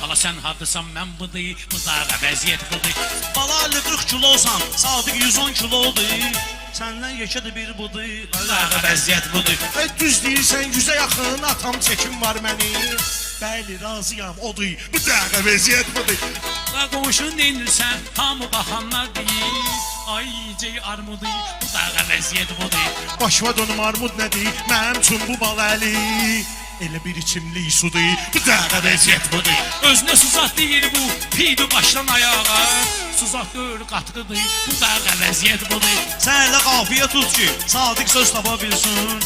Ala sən hardırsan mən budur, bu dağa vəziyyət budur. Bala 40 kilosan, Sadiq 110 kilodur. Səndən yekədir bir budur, dağa vəziyyət budur. Düz deyirsən, 100-ə yaxın atam çəkim var mənim. Bəli, razıyam, odur, bu dağa vəziyyət budur. La qonşun neynirsən, hamı baxanlar deyir. Ay cey armudu, bu dağa vəziyyət budur. Başıma dönüm armud nədir, mənim üçün bu baləli. Elə bir içimlik sudur, bu dağa vəziyyət budur. Özünə suzat deyir bu, piydi başdan ayağa. Suzat deyir, qatqıdır, bu dağa vəziyyət budur. Sən elə qafiyə tut ki, Sadiq söz tapa bilsin.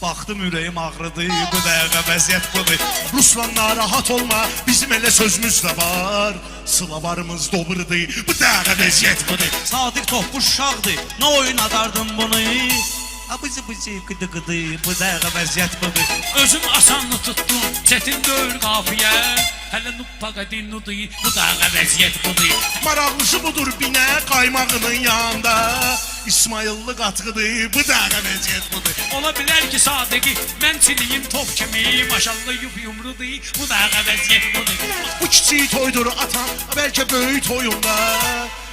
Baxdım ürəyim ağrıdı, bu dağa vəziyyət budur. Ruslan narahat olma, bizim elə sözümüz də var. Sılavarımız dobrıdır, bu dağa vəziyyət budur. Sadiq topuş uşaqdır, nə oyun adardın bunu? Abıcı qıdı qıdı, bu dağa vəziyyət budur. Özüm asanlı tutdum, çətin deyir qafiyə. Hələ nuppa qədinnudur, bu dağa vəziyyət budur. Maraqlısı budur binə qaymağının yanında. İsmailli qatqıdır, bu dağa vəziyyət budur. Ola bilər ki Sadiqi, mən çiliyim top kimi. Maşallah yumrudur, bu dağa vəziyyət budur. Bu kiçik toydur atam, bəlkə böyük toyunda.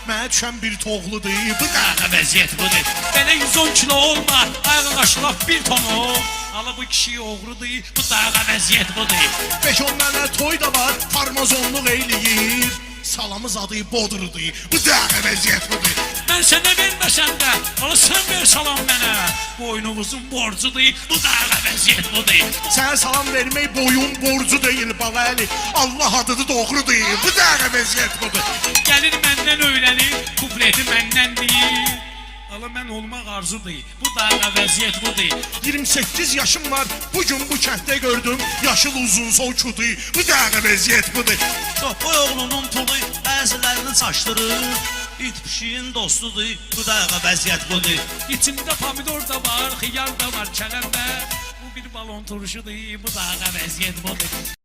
Mənə düşən bir toğludur, bu dağa vəziyyət budur. Belə 110 kilo olma, ayağa qaşlaf bir tonu. Ala bu kişi oğrudur, bu dağa vəziyyət budur. 5-10 dənə toy da var, farmazonluq eyləyir. Salamız adı Bodrudur, bu dağa vəziyyət budur. Mən sənə verməsən də, ala sən ver salam mənə. Boynumuzun borcudur, bu dağa vəziyyət budur. Sənə salam vermək boyun borcu deyil baləli. Allah adıdır doğrudur, bu dağa vəziyyət budur. Gəlir məndən öyrənir, kupleti məndən deyir. Ala mən olmaq arzudur, bu dağa vəziyyət budur. 28 yaşım var, bugün bu kənddə gördüm. Yaşıl uzun soyçudur, bu dağa vəziyyət budur. Topoy oğlunun pulu bəzilərini çaşdırır. İt pişiyin dostudur, bu dağa vəziyyət budur. İçində pomidor da var, xiyar da var kələmdə. Bu bir balon turşudur, bu dağa vəziyyət budur.